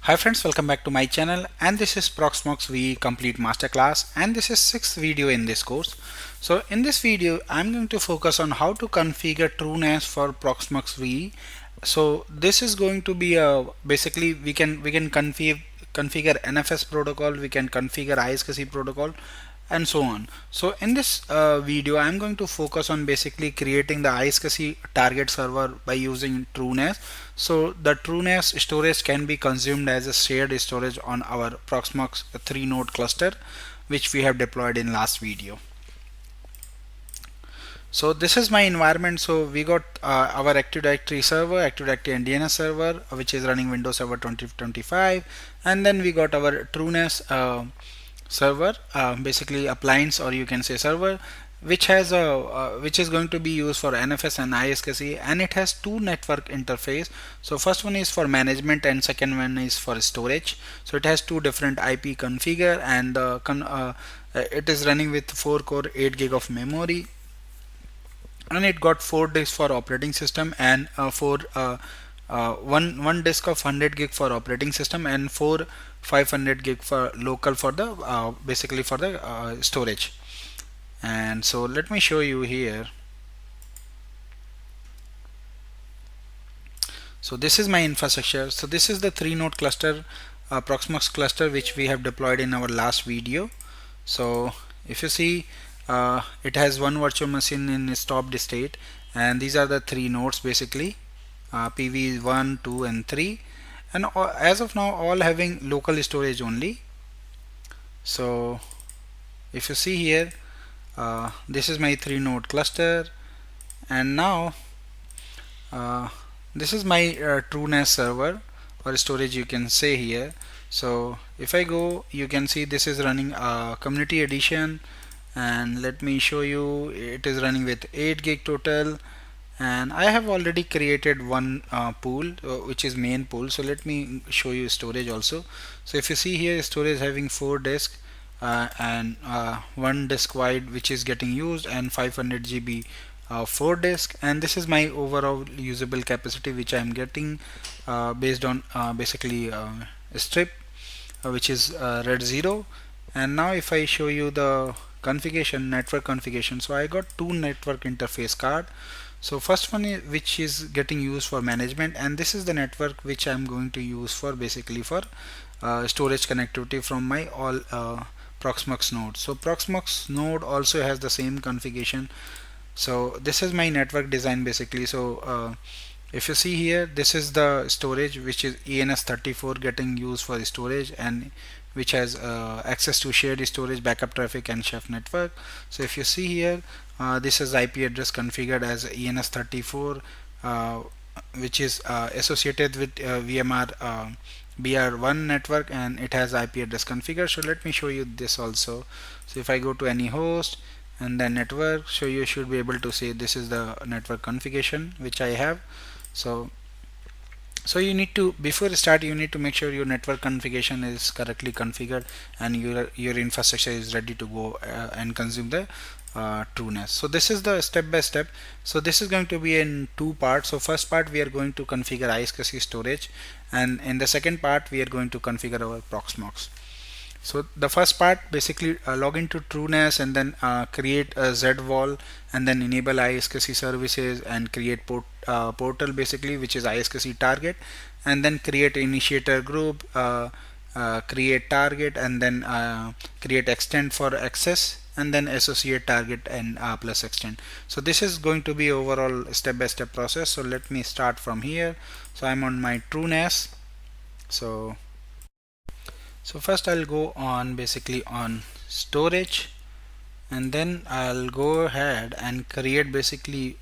Hi friends, welcome back to my channel, and this is Proxmox VE Complete Masterclass, and this is 6th video in this course. So in this video I'm going to focus on how to configure TrueNAS for Proxmox VE. So this is going to be basically we can configure NFS protocol, we can configure iSCSI protocol, and so on. So in this video I'm going to focus on basically creating the iSCSI target server by using TrueNAS. So the TrueNAS storage can be consumed as a shared storage on our Proxmox 3 node cluster, which we have deployed in last video. So this is my environment. So we got our Active Directory server, Active Directory and DNS server, which is running Windows Server 2025, and then we got our TrueNAS server, basically appliance, or you can say server, which has a which is going to be used for NFS and iSCSI, and it has two network interface. So first one is for management and second one is for storage. So it has two different IP configure, and it is running with 4 core 8 gig of memory, and it got 4 disks for operating system, and one disk of 100 gig for operating system, and 4 500 gig for local for the basically for the storage. And so let me show you here. So this is my infrastructure. So this is the 3 node cluster, Proxmox cluster, which we have deployed in our last video. So if you see, it has one virtual machine in stopped state, and these are the 3 nodes basically, PV 1, 2 and 3, and as of now all having local storage only. So if you see here, this is my 3 node cluster, and now this is my TrueNAS server or storage, you can say here. So if I go, you can see this is running community edition, and let me show you, it is running with 8 gig total, and I have already created one pool, which is main pool. So let me show you storage also. So if you see here, storage having 4 disks, and 1 disk wide which is getting used, and 500 GB 4 disk, and this is my overall usable capacity which I am getting based on basically strip, which is red 0. And now if I show you the configuration, network configuration, so I got two network interface card. So first one is which is getting used for management, and this is the network which I'm going to use for basically for storage connectivity from my all Proxmox node. So Proxmox node also has the same configuration. So this is my network design basically. So if you see here, this is the storage which is ENS34 getting used for storage, and which has access to shared storage, backup traffic and chef network. So if you see here, this is IP address configured as ENS34, which is associated with VMR BR1 network, and it has IP address configured. So let me show you this also. So if I go to any host and then network, so you should be able to see this is the network configuration which I have. So you need to, before start, you need to make sure your network configuration is correctly configured and your infrastructure is ready to go and consume the TrueNAS. So this is the step by step. So this is going to be in two parts. So first part we are going to configure iSCSI storage, and in the second part we are going to configure our Proxmox. So the first part basically log into TrueNAS, and then create a ZWall, and then enable iSCSI services and create portal basically, which is iSCSI target, and then create initiator group, create target, and then create extend for access, and then associate target and plus extend. So this is going to be overall step by step process. So let me start from here. So I'm on my TrueNAS. So first I'll go on basically on storage, and then I'll go ahead and create basically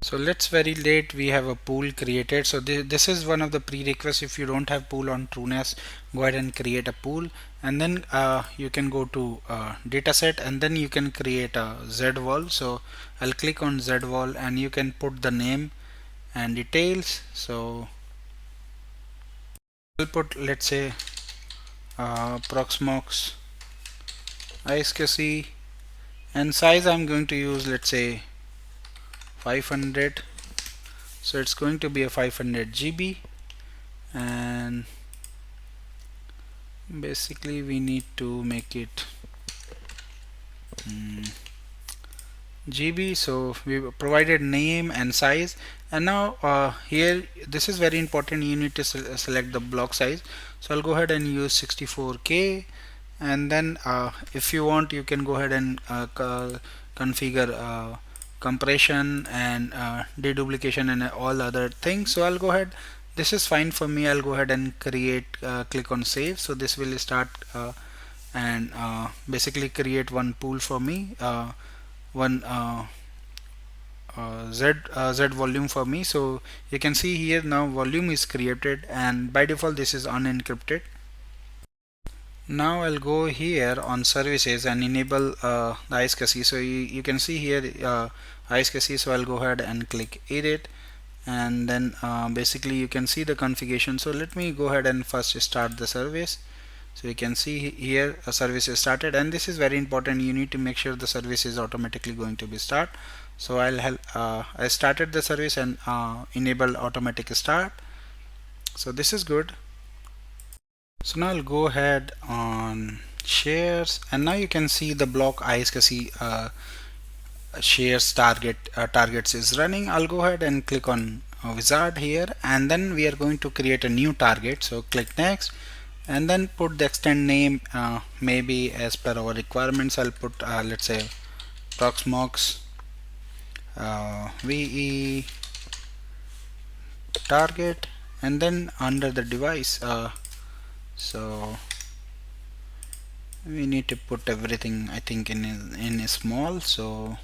so let's validate we have a pool created. So this is one of the prerequisites. If you don't have pool on TrueNAS, go ahead and create a pool, and then you can go to dataset, and then you can create a ZWall. So I'll click on ZWall, and you can put the name and details. So I'll put, let's say, Proxmox iSCSI, and size I'm going to use, let's say 500, So it's going to be a 500 GB, and basically we need to make it GB. So we provided name and size, and now here this is very important, you need to select the block size. So I'll go ahead and use 64K, and then if you want you can go ahead and configure compression and deduplication and all other things. So I'll go ahead, this is fine for me. I'll go ahead and create, click on save. So this will start and basically create one pool for me, one Z volume for me. So you can see here now volume is created, and by default this is unencrypted. Now I'll go here on services and enable the iSCSI. So you can see here iSCSI. So I'll go ahead and click edit, and then basically you can see the configuration. So let me go ahead and first start the service. So you can see here a service is started, and this is very important, you need to make sure the service is automatically going to be start. So I started the service and enable automatic start. So this is good. So now I'll go ahead on shares, and now you can see the block iSCSI shares targets is running. I'll go ahead and click on wizard here, and then we are going to create a new target. So click next, and then put the extend name, maybe as per our requirements. I'll put let's say Proxmox VE target, and then under the device, so we need to put everything, I think, in a small. So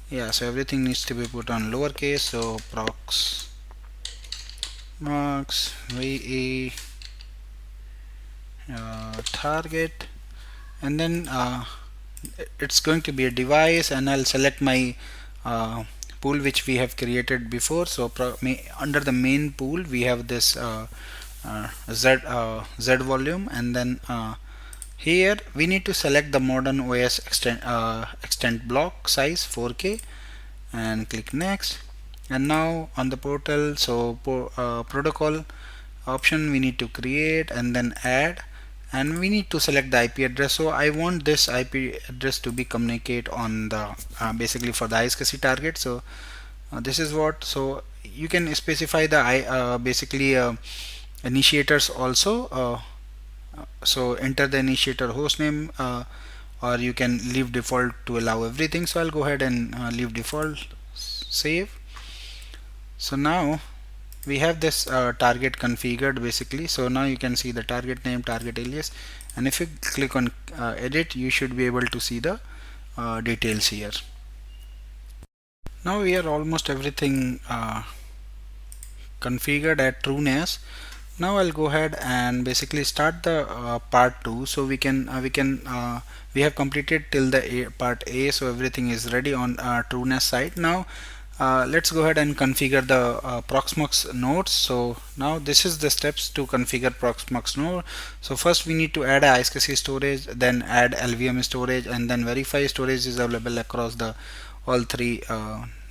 yeah, so everything needs to be put on lowercase. So Proxmox VE target, and then it's going to be a device, and I'll select my pool which we have created before. So under the main pool we have this Z volume, and then here we need to select the modern OS extent block size 4K, and click next. And now on the portal, so protocol option we need to create and then add, and we need to select the IP address. So I want this IP address to be communicate on the basically for the iSCSI target. So this is what, so you can specify the basically initiators also. So enter the initiator hostname, or you can leave default to allow everything. So I'll go ahead and leave default, save. So now we have this target configured basically. So now you can see the target name, target alias, and if you click on edit, you should be able to see the details here. Now we are almost everything configured at TrueNAS. Now I'll go ahead and basically start the part 2. So we have completed till the part A, so everything is ready on TrueNAS side. Now let's go ahead and configure the Proxmox nodes. So now this is the steps to configure Proxmox node. So first we need to add a iSCSI storage, then add LVM storage, and then verify storage is available across the all three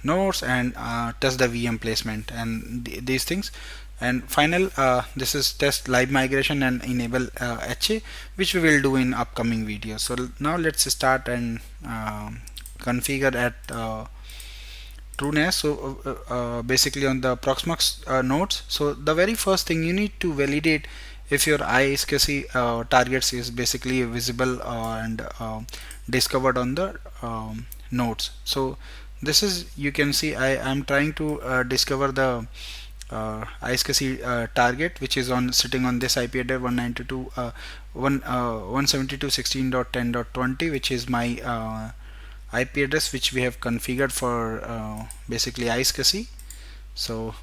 nodes, and test the VM placement and these things. And final, this is test live migration and enable HA, which we will do in upcoming videos. So now let's start and configure at TrueNAS. So basically on the Proxmox nodes, so the very first thing you need to validate if your iSCSI targets is basically visible and discovered on the nodes. So this is, you can see I am trying to discover the iSCSI target, which is on sitting on this IP address 172.16.10.20, which is my IP address which we have configured for basically iSCSI. So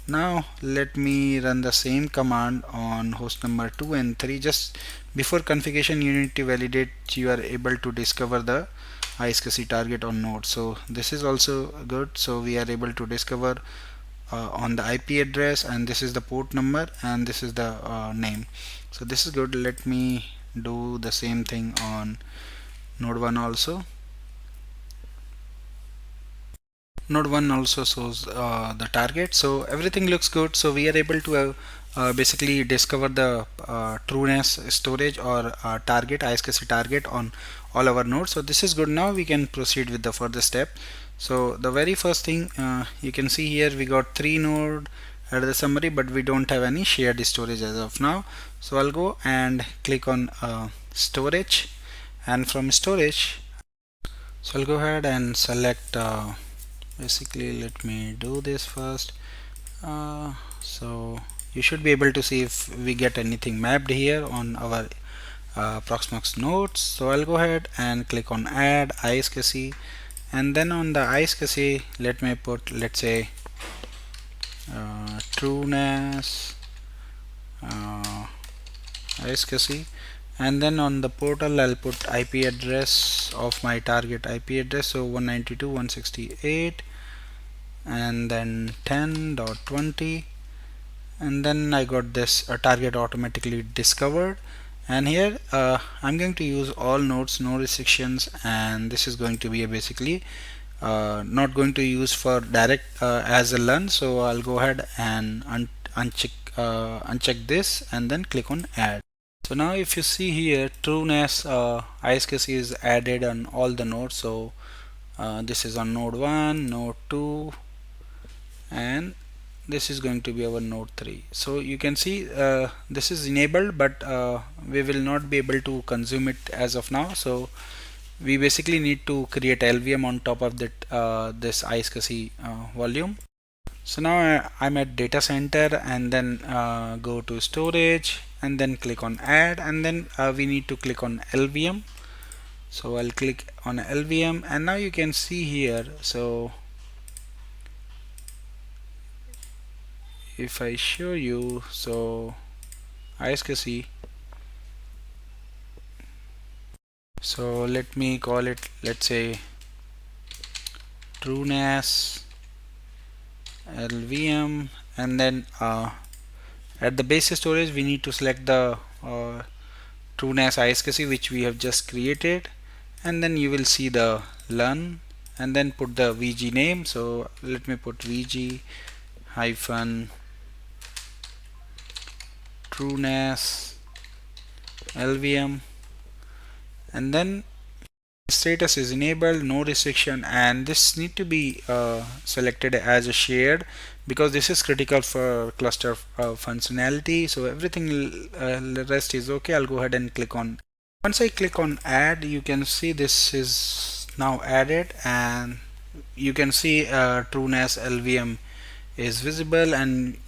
now let me run the same command on host number 2 and 3. Just before configuration you need to validate you are able to discover the iSCSI target on node. So this is also good. So we are able to discover on the IP address, and this is the port number, and this is the name. So this is good. Let me do the same thing on node 1 also. node 1 also shows the target, so everything looks good. So we are able to basically discover the TrueNAS storage or target iSCSI target on all our nodes. So this is good. Now we can proceed with the further step. So the very first thing, you can see here we got 3 node at the summary, but we don't have any shared storage as of now. So I'll go and click on storage, and from storage, so I'll go ahead and select basically, let me do this first. So you should be able to see if we get anything mapped here on our Proxmox nodes. So I'll go ahead and click on add iSCSI, and then on the iSCSI, let me put, let's say, TrueNAS iSCSI, and then on the portal I'll put IP address of my target IP address, so 192.168, and then 10.20, and then I got this target automatically discovered. And here I'm going to use all nodes, no restrictions, and this is going to be a basically not going to use for direct as a learn. So I'll go ahead and uncheck this and then click on add. So now if you see here, TrueNAS iSCSI is added on all the nodes. So this is on node 1, node 2, and this is going to be our node 3. So you can see this is enabled, but we will not be able to consume it as of now. So we basically need to create LVM on top of that this iSCSI volume. So now I'm at data center, and then go to storage, and then click on add, and then we need to click on LVM. So I'll click on LVM, and now you can see here, so if I show you, so iSCSI, so let me call it, let's say, TrueNAS LVM, and then at the base storage we need to select the TrueNAS iSCSI which we have just created, and then you will see the learn, and then put the VG name. So let me put VG hyphen TrueNAS LVM, and then status is enabled, no restriction, and this need to be selected as a shared because this is critical for cluster functionality. So everything the rest is okay. I'll go ahead and click on. Once I click on add, you can see this is now added, and you can see TrueNAS LVM is visible, and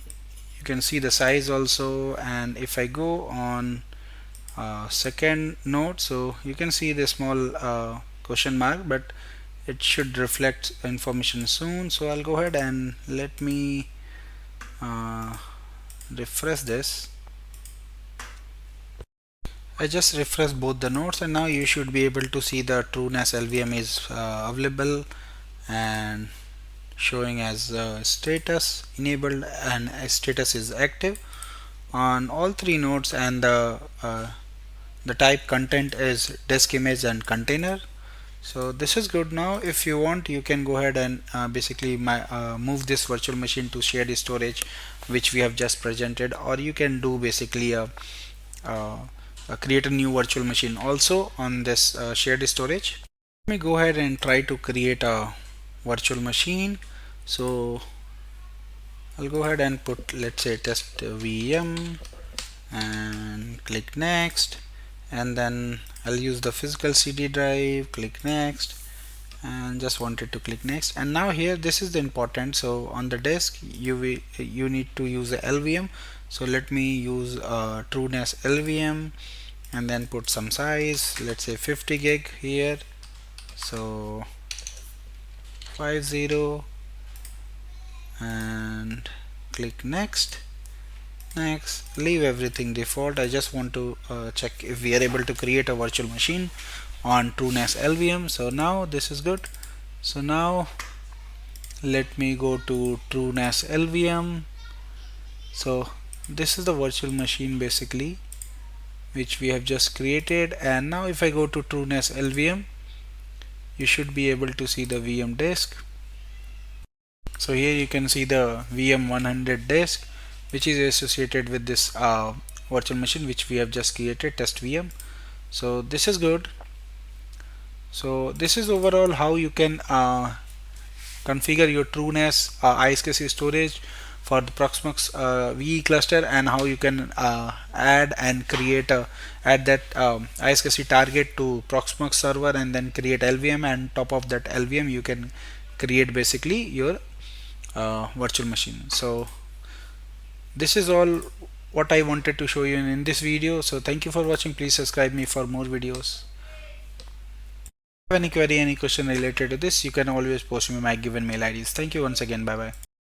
you can see the size also. And if I go on second node, so you can see the small question mark, but it should reflect information soon. So I'll go ahead and let me refresh this. I just refreshed both the nodes, and now you should be able to see the TrueNAS LVM is available and showing as status enabled, and status is active on all three nodes, and the type content is disk image and container. So this is good. Now if you want, you can go ahead and basically move this virtual machine to shared storage which we have just presented, or you can do basically create a new virtual machine also on this shared storage. Let me go ahead and try to create a virtual machine. So I'll go ahead and put, let's say, test VM, and click next, and then I'll use the physical CD drive, click next, and just wanted to click next. And now here this is the important, so on the disk you need to use the LVM. So let me use TrueNAS LVM, and then put some size, let's say 50 gig here, so 50, and click next. Leave everything default. I just want to check if we are able to create a virtual machine on TrueNAS LVM. So now this is good. So now let me go to TrueNAS LVM. So this is the virtual machine basically which we have just created, and now if I go to TrueNAS LVM, you should be able to see the VM disk. So here you can see the VM 100 disk, which is associated with this virtual machine which we have just created, test VM. So this is good. So this is overall how you can configure your TrueNAS iSCSI storage for the Proxmox VE cluster, and how you can add and create add that iSCSI target to Proxmox server, and then create LVM, and top of that LVM you can create basically your virtual machine. So this is all what I wanted to show you in this video. So thank you for watching. Please subscribe me for more videos. If you have any query, any question related to this, you can always post me my given mail IDs. Thank you once again. Bye bye.